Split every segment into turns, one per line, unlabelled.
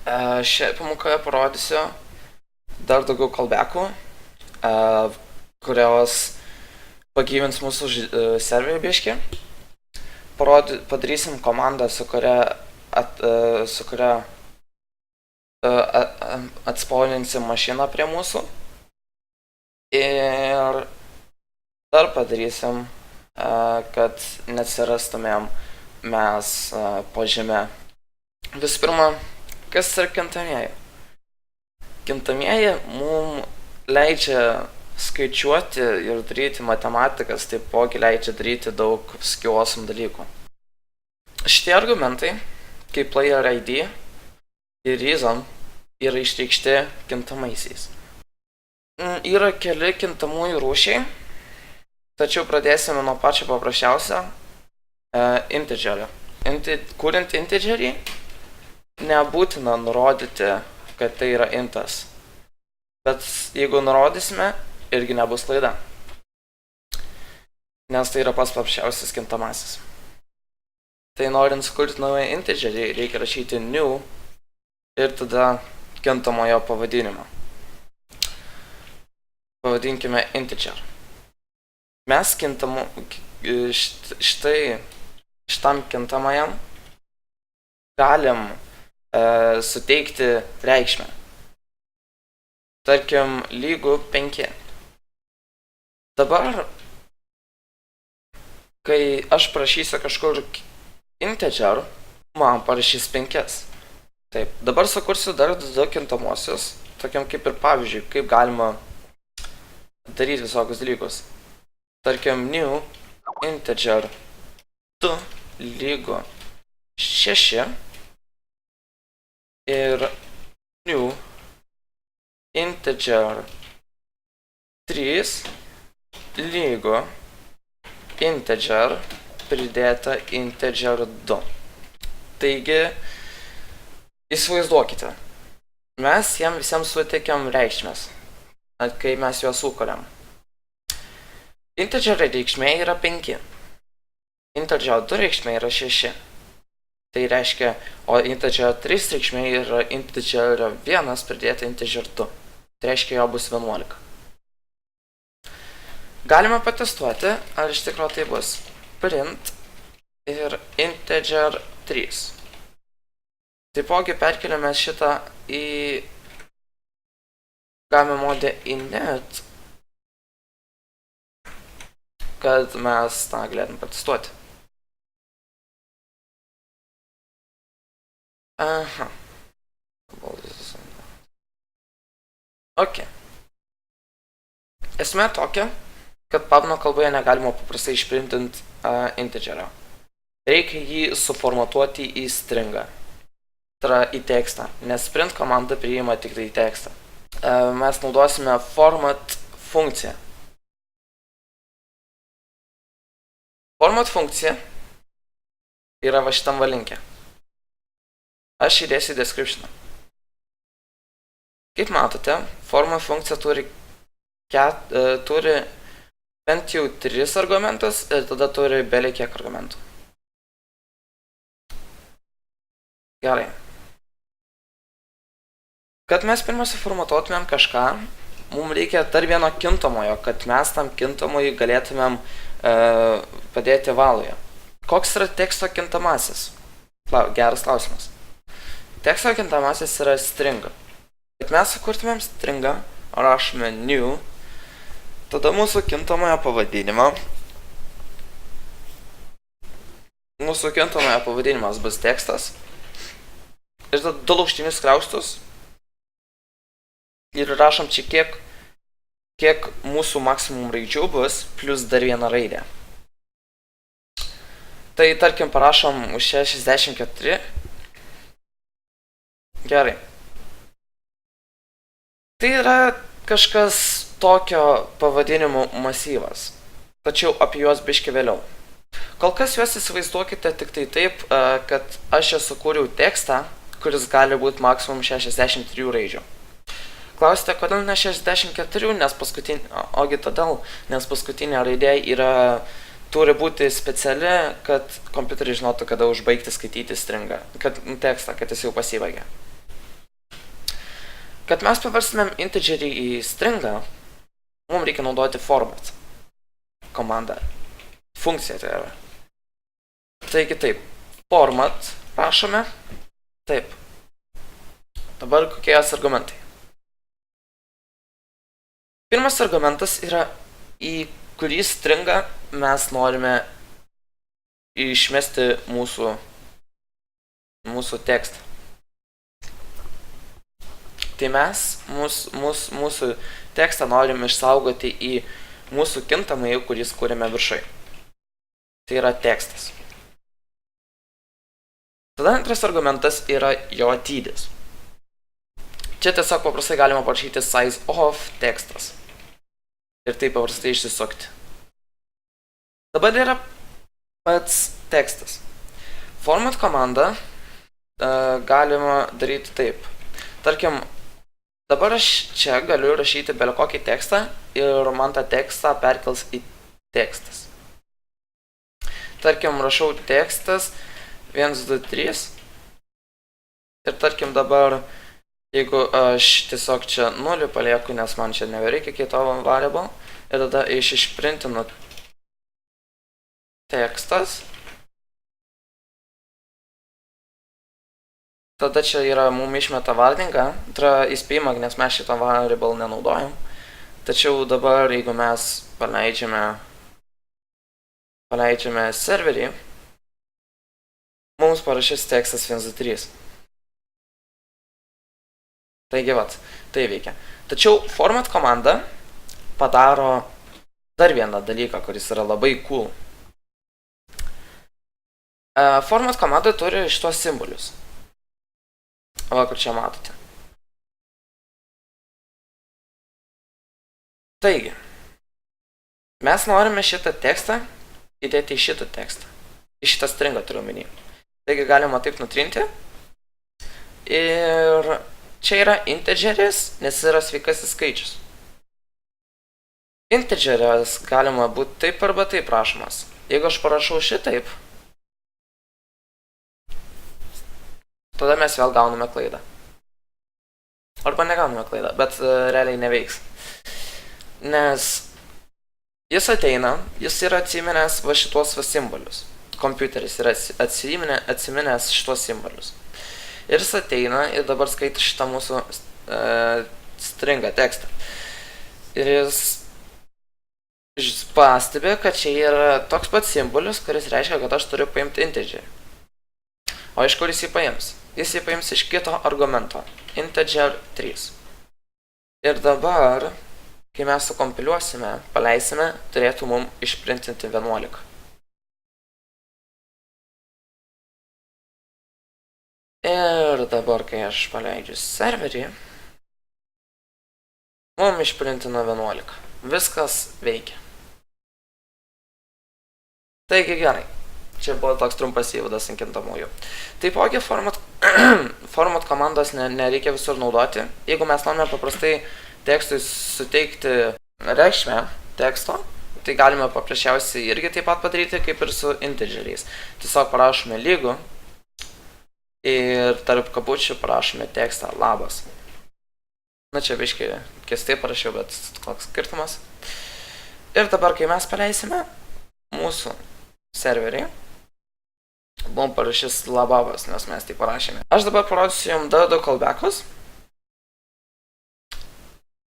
Šioje pamokoje parodysiu dar daugiau callbackų, kurios pagyvins mūsų serverį biškį. Padarysim komandą, su kuria atspawninsim mašiną prie mūsų. Ir dar padarysim, kad neatsirastumėm mes po žeme. Visų pirma, kas yra kintamieji? Kintamieji mums leidžia skaičiuoti ir daryti matematikas, taipogi leidžia daryti daug skiuosum dalykų. Šitie argumentai, kaip player ID ir reason, yra išreikšti kintamaisiais. Yra keli kintamųjų rūšiai, tačiau pradėsime nuo pačio paprasčiausio integerio. Kuriant integerį, nebūtina nurodyti, kad tai yra intas. Bet jeigu nurodysime, irgi nebus klaida. Nes tai yra pats paprasčiausias kintamasis. Tai norint sukurti naują integerį, reikia rašyti new ir tada kintamojo pavadinimą. Pavadinkime integer. Mes šitam kintamajam galim suteikti reikšmę. Tarkim, lygu 5. Dabar, kai aš prašysiu kažkur integer, man parašys 5. Taip, dabar sukursiu dar 2 kintamosius, tokiam kaip ir pavyzdžiui, kaip galima daryti visokius dalykus. Tarkim, new integer 2 lygu 6 ir new integer 3 lygu integer pridėta integer 2. Taigi, įsivaizduokite, mes jam visiems suteikiam reikšmės, kai mes juos sukuriam. Integer reikšmė yra 5. Integer 2 reikšmė yra 6. Tai reiškia, o integer 3 reikšmė yra integer 1 pridėta integer 2. Tai reiškia, jo bus 11. Galime patestuoti, ar iš tikrųjų tai bus print ir integer 3. Taipogi perkeliame šitą į game mode init, kad mes tą galėtume patestuoti. Aha. Ok. Esmė tokia, kad Pavno kalboje negalima paprastai išprintinti integerio. Reikia jį suformatuoti į stringą. Tai yra į tekstą, nes print komanda priima tik tai į tekstą. Mes naudosime format funkciją. Format funkcija yra va šitam valinke. Aš įdėsiu į descriptioną. Kaip matote, format funkcija turi bent jau 3 argumentus ir tada turi beveik kiek argumentų. Gerai. Kad mes pirmą suformatuotumėm kažką, mums reikia dar vieno kintamojo, kad mes tam kintamojui galėtumėm padėti valoje. Koks yra teksto kintamasis? Geras klausimas. Teksto kintamasis yra stringa. Kad mes sukurtumėm stringą, rašome new, tada mūsų kintamojo pavadinimas bus tekstas ir tada 2 lūkštinius kraustus ir rašom čia kiek mūsų maksimum raidžių bus, plus dar vieną raidę. Tai tarkim parašom už 64. Gerai. Tai yra kažkas tokio pavadinimų masyvas, tačiau apie juos biškį vėliau. Kol kas juos įsivaizduokite tik tai taip, kad aš čia sukūriau tekstą, kuris gali būti maksimum 63 raidžių. Klausite, kodėl ne 64, ogi todėl, nes paskutinė raidė turi būti speciali, kad kompiuteris žinotų, kada užbaigti skaityti stringą, tekstą, kad jis jau pasibaigė. Kad mes paverstumėm integerį į stringą, mums reikia naudoti format komandą. Funkcija tai yra. Taigi taip, format rašome. Taip. Dabar kokie jos argumentai. Pirmas argumentas yra, į kurį stringą mes norime išmesti mūsų tekstą. Tai mes mūsų tekstą norim išsaugoti į mūsų kintamąjį, kurį kūrėme viršai. Tai yra tekstas. Tada antras argumentas yra jo dydis. Čia tiesiog paprastai galima parašyti size of tekstas. Ir taip paprastai išsisukti. Dabar yra pats tekstas. Format komandą galima daryti taip. Tarkim, dabar aš čia galiu rašyti belio kokį tekstą ir man tą tekstą perkels į tekstas. Tarkim, rašau tekstas 1, 2, 3. Ir tarkim dabar, jeigu aš tiesiog čia 0 palieku, nes man čia nebereikia kito variable, ir tada išprintinu tekstas, tada čia yra mum išmeta vardingą, tai yra įspėjimą, nes mes šitą variable nenaudojam. Tačiau dabar, jeigu mes paleidžiame serverį, mums parašys tekstas 1, 2, 3. Taigi, tai veikia. Tačiau format komanda padaro dar vieną dalyką, kuris yra labai cool. Format komanda turi šitos simbolius. Va, kur čia matote. Taigi, mes norime šitą tekstą įdėti į šitą tekstą. Į šitą stringą turiu omeny. Taigi galima taip nutrinti. Ir čia yra integeris, nes yra sveikasis skaičius. Integeris galima būti taip arba taip rašomas. Jeigu aš parašau šitaip, tada mes vėl gauname klaidą. Arba negauname klaidą, bet realiai neveiks. Nes jis ateina, jis yra atsiminęs va šitos va simbolius. Kompiuteris yra atsiminęs šitos simbolius. Ir jis ateina ir dabar skaito šitą mūsų stringą tekstą. Ir jis pastebi, kad čia yra toks pat simbolis, kuris reiškia, kad aš turiu paimti integerį. O iš kur jis jį paims? Jis jį paims iš kito argumento. Integer 3. Ir dabar, kai mes sukompiliuosime, paleisime, turėtų mum išprintinti 11. Ir dabar, kai aš paleidžiu serverį, mum išprintino 11. Viskas veikia. Taigi gerai. Čia buvo toks trumpas įvadas ant kintamųjų. Taipogi format komandos nereikia visur naudoti. Jeigu mes norime paprastai tekstui suteikti reikšmę teksto, tai galime paprasčiausiai irgi taip pat padaryti kaip ir su integeriais. Tiesiog parašome lygų ir tarp kabučių parašome tekstą labas. Na čia biškai keistai parašiau, bet koks skirtumas. Ir dabar, kai mes paleisime mūsų serverį, mum parašys labas, nes mes tai parašėme. Aš dabar parodysiu jums du callbackus.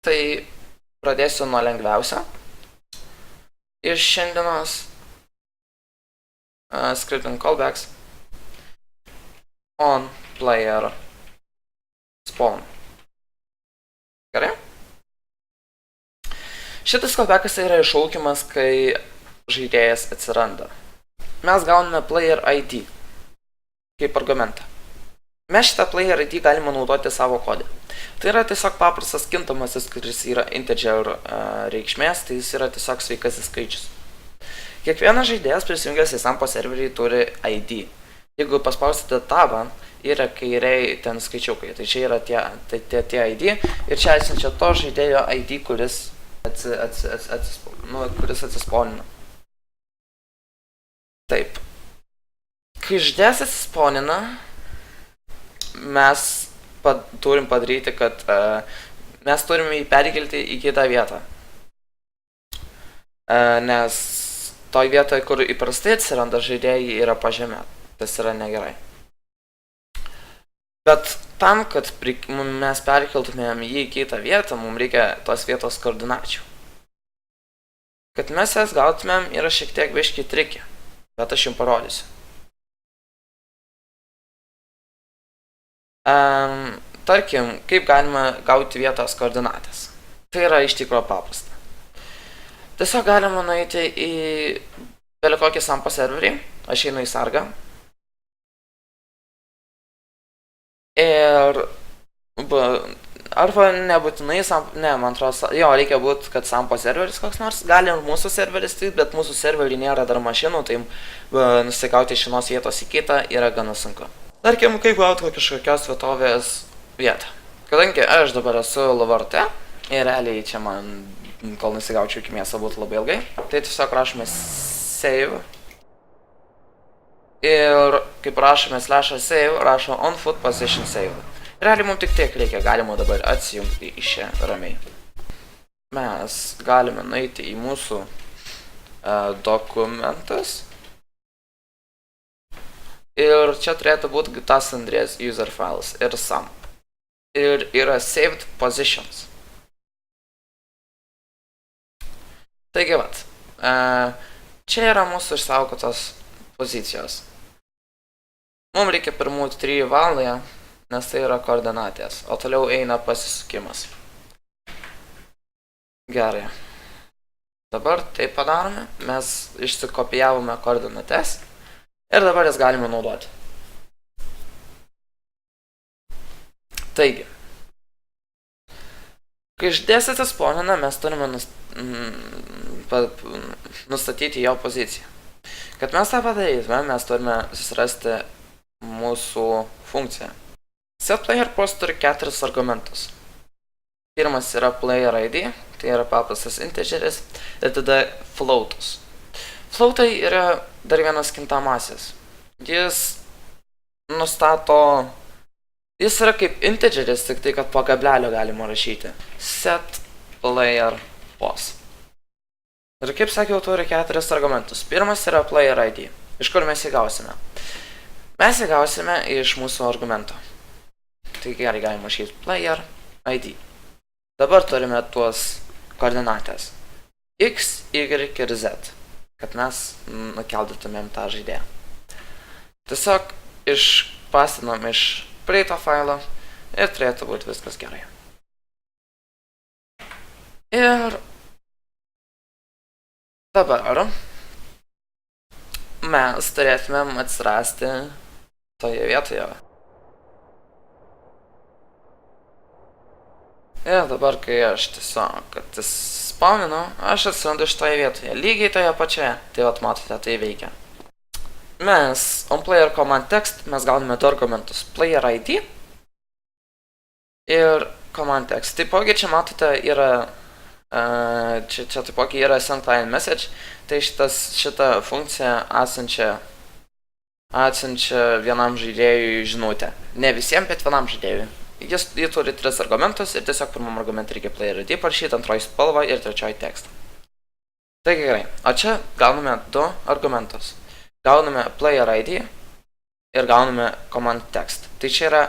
Tai pradėsiu nuo lengviausio. Iš šiandienos scripting callbacks on player spawn. Gerai? Šitas callbackas yra iššaukiamas, kai žaidėjas atsiranda. Mes gauname player ID kaip argumentą. Mes šitą player ID galime naudoti savo kode. Tai yra tiesiog paprastas kintamasis, kuris yra integer reikšmės, tai jis yra tiesiog sveikasis skaičius. Kiekvienas žaidėjas prisijungęs į Sampo serverį turi ID. Jeigu paspausite tabą, yra kairiai ten skaičiukai, tai čia yra tie ID ir čia atsiunčia to žaidėjo ID, kuris atsispaunina. Taip. Kai žaidėjas atsispaunina, mes turim padaryti, kad mes turime jį perkelti į kitą vietą. Nes toj vietoje, kur įprastai atsiranda žaidėjai, yra pažemė. Tas yra negerai. Bet tam, kad mes perkeltumėm jį į kitą vietą, mums reikia tos vietos koordinačių. Kad mes jas gautumėm, yra šiek tiek biški triki, bet aš jums parodysiu. Tarkim, kaip galima gauti vietos koordinatės. Tai yra iš tikrųjų paprasta. Tiesiog galima nueiti į belį kokį sampo serverį, aš einu į sargą. Ir arba nebūtinai man atrodo, reikia būti, kad sampo serveris koks nors, gali ir mūsų serveris, bet mūsų serverį nėra dar mašinų, tai nusikauti iš vienos vietos į kitą yra gana sunku. Tarkim, kaip gauti kažkokios vietovės vietą. Kadangi aš dabar esu Lavarte, ir realiai čia man, kol nusigaučiau iki miesto, būtų labai ilgai, tai tiesiog rašome save. Ir kaip rašome /save, rašo on foot position save. Realiai mums tik tiek reikia, galima dabar atsijungti iš čia ramiai. Mes galime nueiti į mūsų dokumentus. Ir čia turėtų būti tas Andrės user files ir sum. Ir yra saved positions. Taigi vat, čia yra mūsų išsaugotos pozicijos. Mums reikia pirmų 3 valandoje, nes tai yra koordinatės, o toliau eina pasisukimas. Gerai. Dabar taip padarome, mes išsikopijavome koordinates ir dabar jas galime naudoti. Taigi, kai išdėstėte spawniną, mes turime nustatyti jo poziciją. Kad mes tą padarytume, mes turime susirasti mūsų funkciją. setPlayerPos turi 4 argumentus. Pirmas yra player ID, tai yra paprastas integeris, ir tada floatus. Floatai yra dar vienas kintamasis. Jis yra kaip integeris, tik tai, kad po kablelio galima rašyti. setPlayerPos. Ir kaip sakiau, turi 4 argumentus. Pirmas yra player ID. Iš kur mes jį gausime? Mes jį gausime iš mūsų argumento. Tai gerai galima rašyti player ID. Dabar turime tuos koordinatės X, Y ir Z, kad mes nukeldytumėm tą žaidėją. Tiesiog išpastinom iš praeito failo ir turėtų būti viskas gerai. Ir dabar mes turėtumėm atsirasti toje vietoje. Ir dabar, kai aš tiesiog spawninu, aš atsirandu iš toje vietoje, lygiai toje pačioje. Tai vat matote, tai veikia. Mes on player command text mes gauname 2 argumentus, player ID ir command text. Taipogi čia matote yra, čia taipogi yra send client message, tai šita funkcija atsiunčia vienam žaidėjui žinutę. Ne visiems, bet vienam žaidėjui. Jie turi 3 argumentus ir tiesiog pirmam argumentui reikia player ID parašyti, antroji spalva ir trečioji tekstą. Taigi gerai, o čia gauname 2 argumentus. Gauname player ID ir gauname command text. Tai čia yra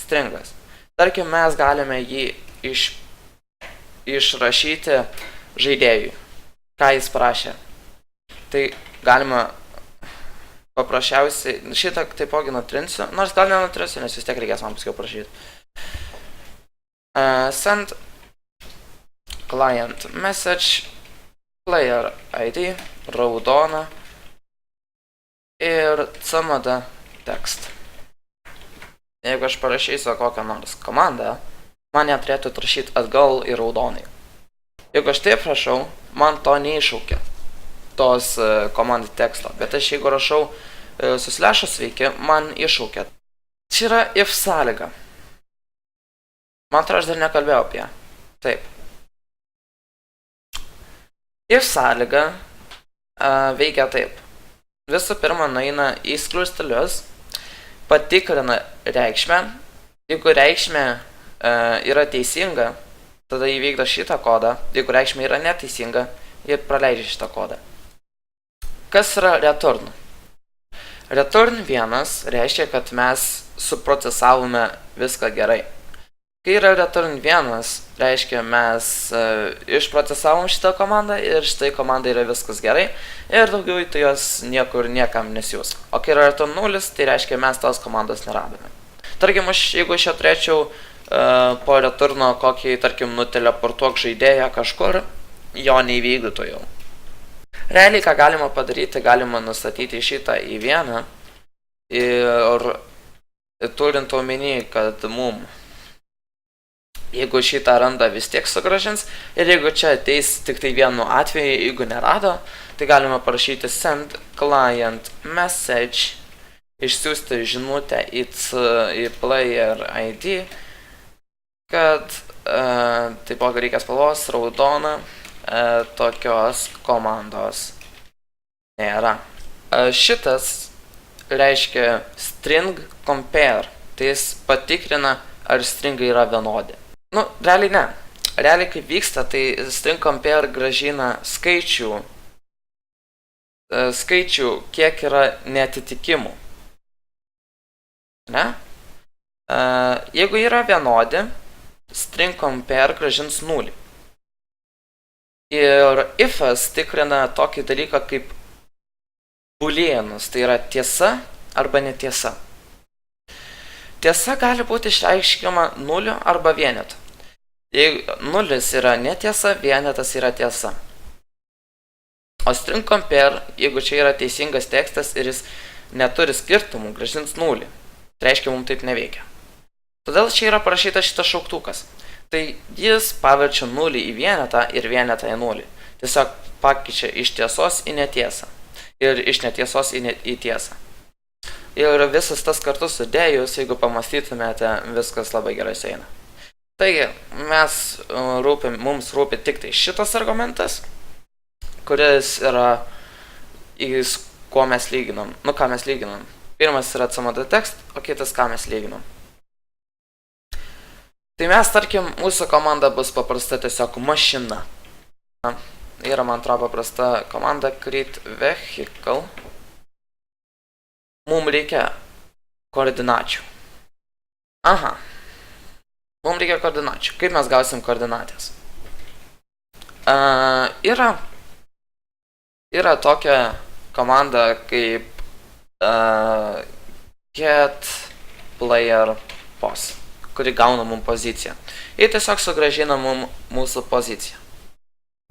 stringas. Tarkim, mes galime jį išrašyti žaidėjui. Ką jis prašė. Tai galima paprasčiausiai, šitą taipogi nutrinsiu, nors gal nenutrinsiu, nes vis tiek reikės man paskiau prašyti. Send client message player ID raudona ir cmd text. Jeigu aš parašysiu kokią nors komandą, man ją turėtų atrašyti atgal į raudonai. Jeigu aš taip rašau, man to neiššaukia tos komandų teksto, bet aš jeigu rašau su slashu sveiki, man iššaukia. Čia yra if sąlyga. Man atrodo, aš dar nekalbėjau apie ją. Taip. If sąlyga veikia taip. Visų pirma, nueina į skliaustelius, patikrina reikšmę Jeigu reikšmė yra teisinga, tada įvykdo šitą kodą. Jeigu reikšmė yra neteisinga, jie praleidžia šitą kodą. Kas yra return? Return 1 reiškia, kad mes suprocesavome viską gerai. Kai yra return 1, reiškia, mes išprocesavom šitą komandą ir šitai komandai yra viskas gerai ir daugiau tai jos niekur niekam nesiūs. O kai yra return 0, tai reiškia, mes tos komandos neradome. Tarkim, jeigu aš čia turėčiau po returno kokį, tarkim, nuteleportuok žaidėją kažkur, jo neįvykdytų jau. Realiai, ką galima padaryti, galima nustatyti šitą į 1 ir turint omeny, kad jeigu šitą randa vis tiek sugrąžins ir jeigu čia ateis tik tai vienu atveju, jeigu nerado, tai galima parašyti send client message, išsiųsti žinutę į player ID, kad taipogi reikia spalvos raudona, tokios komandos nėra. Šitas reiškia string compare, tai jis patikrina, ar stringai yra vienodi. Nu, realiai ne. Realiai kaip vyksta, tai string compare gražina skaičių, kiek yra neatitikimų. Ne? Jeigu yra vienodi, string compare gražins 0. Ir ifas tikrina tokį dalyką kaip booleanus, tai yra tiesa arba netiesa. Tiesa gali būti išreiškiama 0 arba vienetu. Jeigu 0 yra netiesa, vienetas yra tiesa. O string compare, jeigu čia yra teisingas tekstas ir jis neturi skirtumų, gražins 0. Tai reiškia, mums taip neveikia. Todėl čia yra parašytas šitas šauktukas. Tai jis paverčia 0 į vienetą ir vienetą į 0. Tiesiog pakeičia iš tiesos į netiesą. Ir iš netiesos į tiesą. Ir visas tas kartu sudėjus, jeigu pamastytumėte, viskas labai gerai eina. Taigi, mums rūpi tik tai šitas argumentas, kuris yra kuo mes lyginam. Nu, ką mes lyginam. Pirmas yra cmd text, o kitas ką mes lyginam. Tai mes, tarkim, mūsų komanda bus paprasta tiesiog mašina. Yra, man atrodo, paprasta komanda create vehicle. Mums reikia koordinačių. Aha. Mums reikia koordinačių. Kaip mes gausim koordinatės? Yra tokia komanda kaip get player pos, kuri gauna mums poziciją. Ir tiesiog sugrąžina mums mūsų poziciją.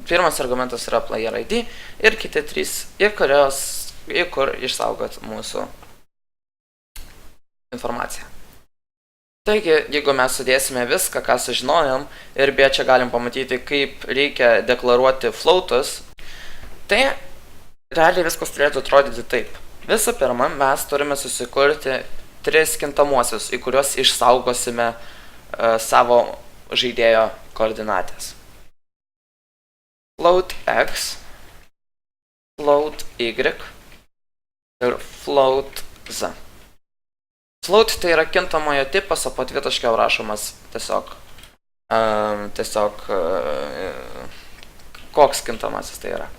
Pirmas argumentas yra player ID ir kiti 3, kur išsaugot mūsų informaciją. Taigi, jeigu mes sudėsime viską, ką sužinojom, ir beje čia galim pamatyti, kaip reikia deklaruoti floatus, tai realiai viskas turėtų atrodyti taip. Visų pirma, mes turime susikurti 3 kintamuosius, į kuriuos išsaugosime savo žaidėjo koordinatės. Float x, float y ir float z. Float tai yra kintamojo tipas, o po dvitaškio rašomas tiesiog koks kintamasis tai yra.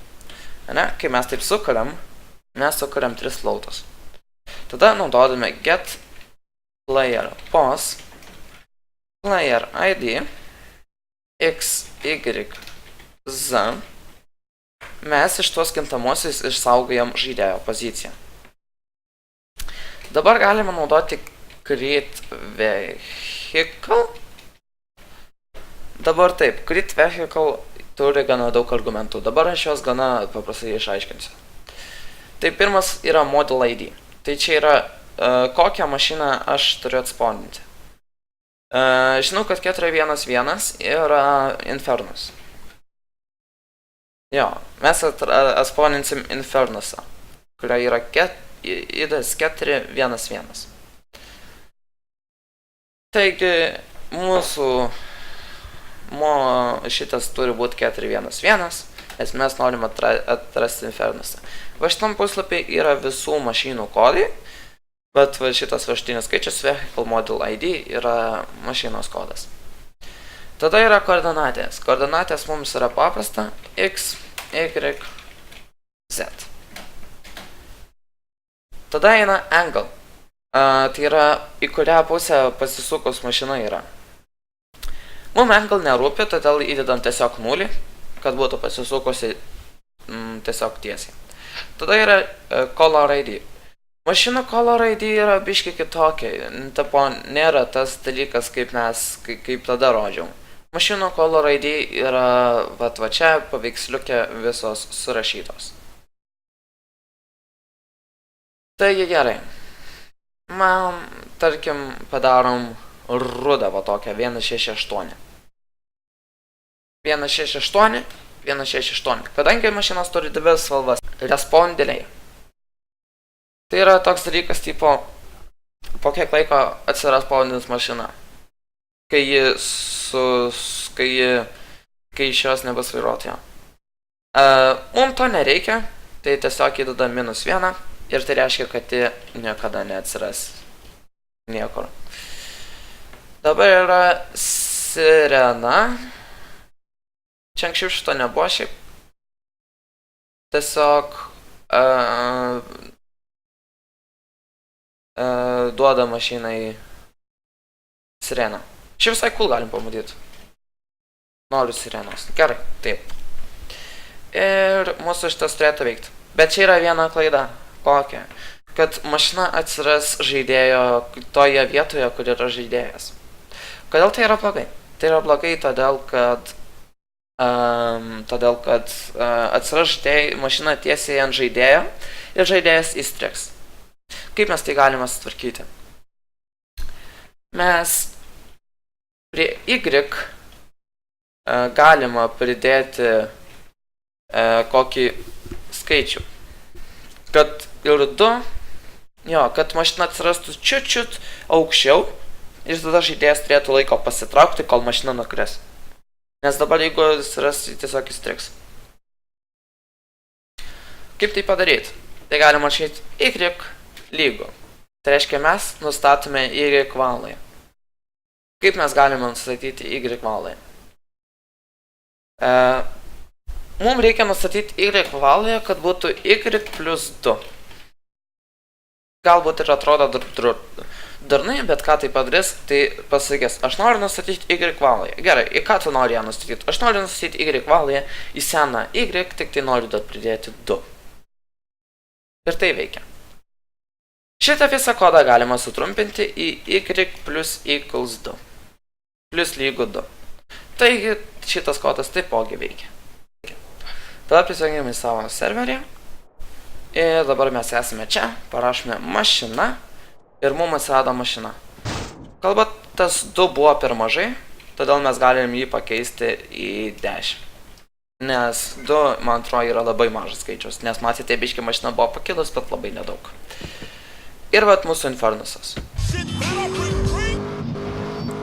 Ne? Kai mes taip sukuriam, mes sukuriam 3 floatus. Tada naudodami get player pos, player ID, x, y, z, mes iš tuos kintamosius išsaugojam žaidėjo poziciją. Dabar galime naudoti create vehicle. Dabar taip, create vehicle turi gana daug argumentų. Dabar aš juos gana paprastai išaiškinsiu. Tai pirmas yra model ID. Tai čia yra kokią mašiną aš turiu atspawninti. Žinau, kad 411 yra Infernus. Jo, mes atspawninsim Infernusą, kuria yra idas 411. Taigi, mūsų šitas turi būti 411, nes mes norim atrasti Infernusą. Va šitam puslapį yra visų mašinų kodai Bet va, šitas viršutinis skaičius Vehicle Model ID yra mašinos kodas. Tada yra koordinatės. Koordinatės mums yra paprasta X, Y, Z. Tada eina angle. Tai yra į kurią pusę pasisukus mašina yra. Mums angle nerūpi, todėl įdedam tiesiog 0, kad būtų pasisukusi tiesiog tiesiai. Tada yra Color ID. Mašinų Color ID yra biški kitokia, tapo nėra tas dalykas, kaip tada rodžiau. Mašinų Color ID yra va čia paveiksliukė visos surašytos. Taigi gerai. Man, tarkim, padarom rudą va tokią 168. 168, 168. Kadangi mašinos turi dvi spalvas, respondeliai. Tai yra toks dalykas, tipo, po kiek laiko atsirespondins mašina. Kai iš jos nebus vairuotojo. Mums to nereikia, tai tiesiog įdeda -1 ir tai reiškia, kad ji niekada neatsiras niekur. Dabar yra sirena. Čia anksčiau šito nebuvo šiaip. Tiesiog duoda mašinai sireną. Čia visai cool galim pamatyti. Noriu sirenos. Gerai, taip. Ir mūsų šitas turėtų veikti. Bet čia yra viena klaida. Kokia? Kad mašina atsiras žaidėjo toje vietoje, kur yra žaidėjas. Kodėl tai yra blogai? Tai yra blogai todėl, kad atsiras mašina tiesiai ant žaidėjo ir žaidėjas įstriks. Kaip mes tai galime sutvarkyti? Mes prie Y galima pridėti kokį skaičių. Kad ir 2, kad mašina atsirastų čiut aukščiau ir tada žaidėjas turėtų laiko pasitraukti, kol mašina nukris. Nes dabar jeigu atsiras, tiesiog įstriks. Kaip tai padaryti? Tai galima rašyti Y lygų. Tai reiškia, mes nustatome Y valai. Kaip mes galime nustatyti Y valai? Mums reikia nustatyti Y valai, kad būtų Y plus 2. Galbūt ir atrodo darnai, bet ką tai padarys, tai pasakys, aš noriu nustatyti Y valai. Gerai, į ką tu nori ją nustatyti? Aš noriu nustatyti Y valai į seną Y, tik tai noriu dar pridėti 2. Ir tai veikia. Šitą visą kodą galima sutrumpinti į Y plus equals 2. Plus lygų 2. Taigi šitas kodas taipogi veikia. Tada prisijungiame į savo serverį. Ir dabar mes esame čia, parašome mašina ir mums atsirado mašina. Kalba, tas 2 buvo per mažai, todėl mes galim jį pakeisti į 10. Nes 2, man atrodo, yra labai mažas skaičius, nes matėte, biški mašina buvo pakilus, bet labai nedaug. Ir vat mūsų Infernusas.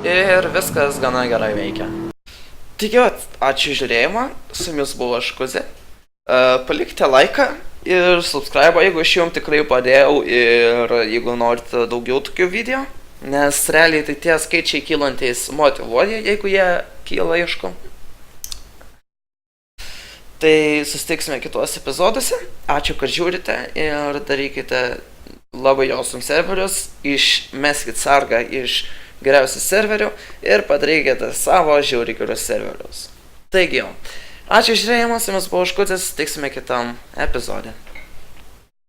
Ir viskas gana gerai veikia. Taigi, ačiū žiūrėjimą, su jumis buvo aš Kuzi. Palikite laiką ir subscribe, jeigu aš jums tikrai padėjau ir jeigu norite daugiau tokių video. Nes realiai tai tie skaičiai kylantis motyvuoja, jeigu jie kyla aišku. Tai susitiksime kituose epizoduose. Ačiū, kad žiūrite ir darykite labai jausius serverius. Išmeskit sargą iš geriausių serverių ir padarykite savo žiauriai gerus serverius. Taigi jau. Ačiū žiūrėjimas, jumis buvo Škutis, tiksime kitam epizode.